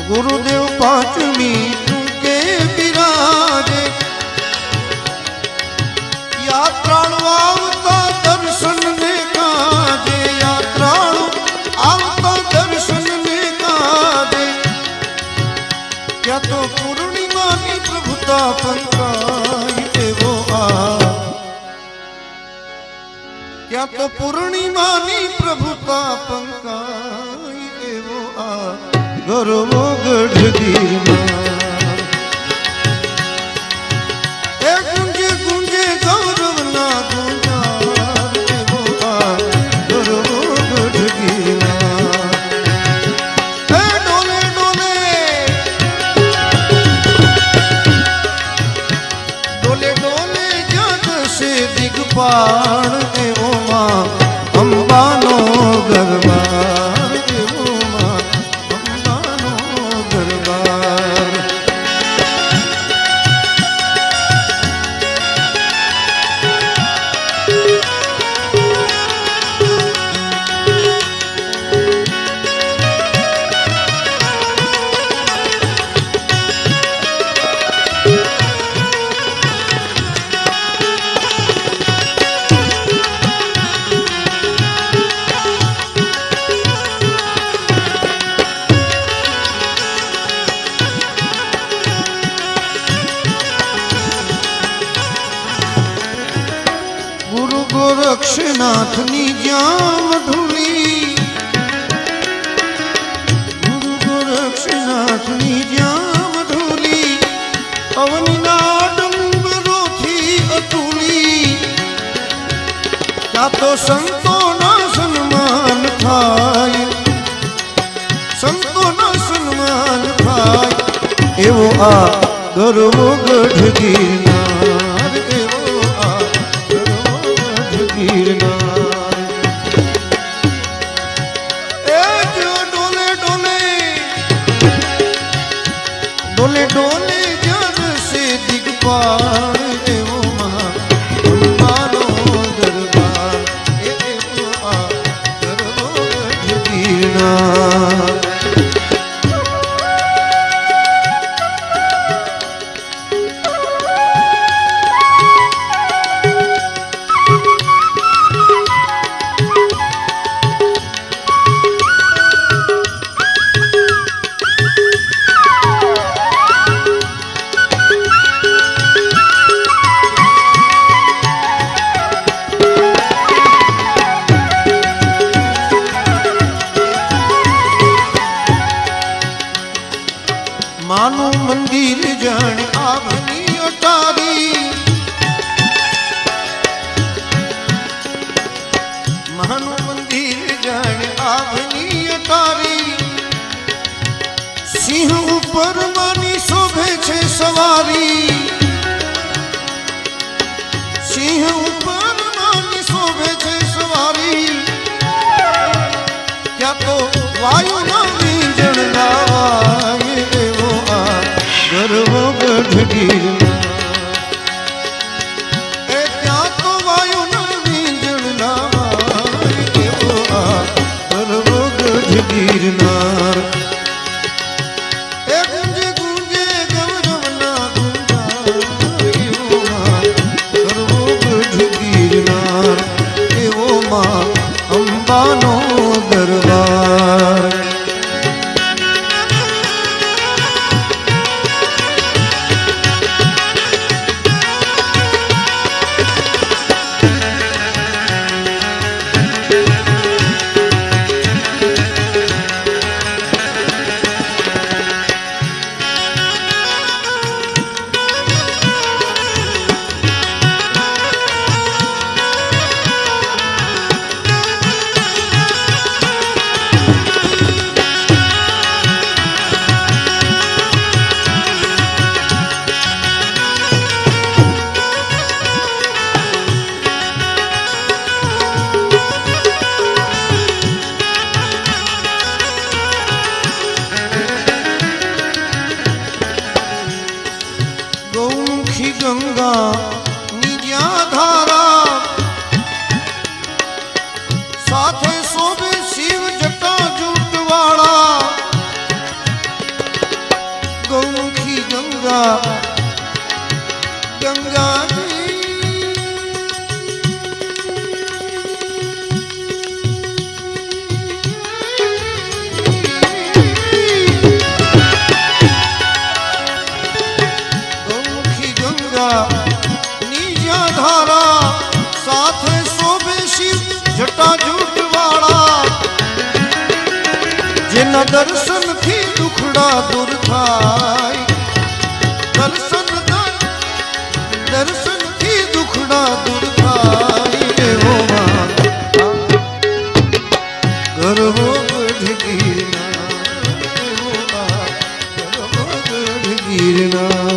गुरुदेव पांचवी तुमके विराजे यात्राणु आवता दर्शन ने काजे यात्राणु आवता दर्शन ने काजे क्या तो पूर्णिमा की प्रभुता पंकाई एवो आ क्या तो पूर्णिमा की प्रभुता पंकाई एवो आ गरवो गढ़गीरमा ए गुंजे गुंजे गौरवना गुंजार एवो आ गरवो गढ़गीरमा ए डोले डोले डोले डोले जग से दिगपाण एवो मां अंबानो गरबार एवो मां अंबानो गरबार गुरु गोरक्षनाथ नी ज्याम धूली गुरु गोरक्षनाथ नी ज्याम धूली अवनी नाडंबरो थी अतुली क्या तो संतो ना सन्मान थाय संतो ना सन्मान थाय एवो आ गरवो गढ़गीरनार एवो आ गीरनार ए जो डोले डोले डोले डोले जग से दिगपार एवो मां अंबानो दरबार एवो आ गरवो गढ़गीरनार मानो मंदिर जाने आवनी अटारी मानो मंदिर जाने आवनी अटारी सिंह ऊपर मानी शोभे छे सवारी सिंह ऊपर मानी शोभे छे सवारी क्या तो वायु ना वींजण लावाय एवो आ गरवो गढ़गीरनार ए क्या तो वायु ना वींजण लावाय एवो आ गरवो गढ़गीरनार ए गुंजे गुंजे गौरवना गुंजार एवो मां गरवो गढ़गीरनार एवो मां अंबानो दरबार જેના દર્શનથી દુખડા દૂર થાય દર્શનથી દુખડા દૂર થાય એવો ગરવો ગઢ ગીરના એવો ગરવો ગઢ ગીરના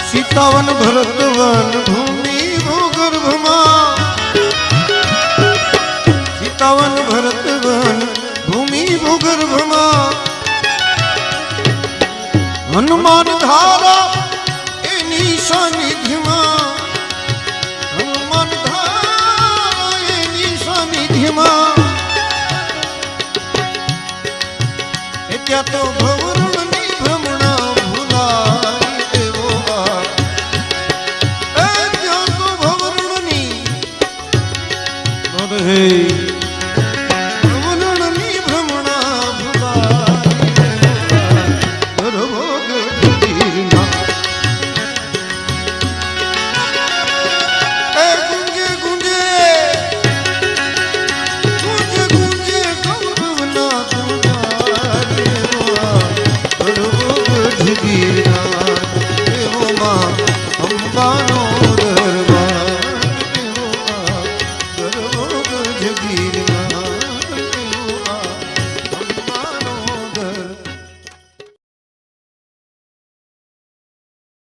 સીતાવન ભરતવન ભૂમિ ભૂગર્ભમાં સીતાવન ભરતવન ભૂમિ ભૂગર્ભમાં હનુમાન ધારા એની સાનિધ્યમાં હનુમાન ધારા એની સાનિધ્યમાં ત્યાં તો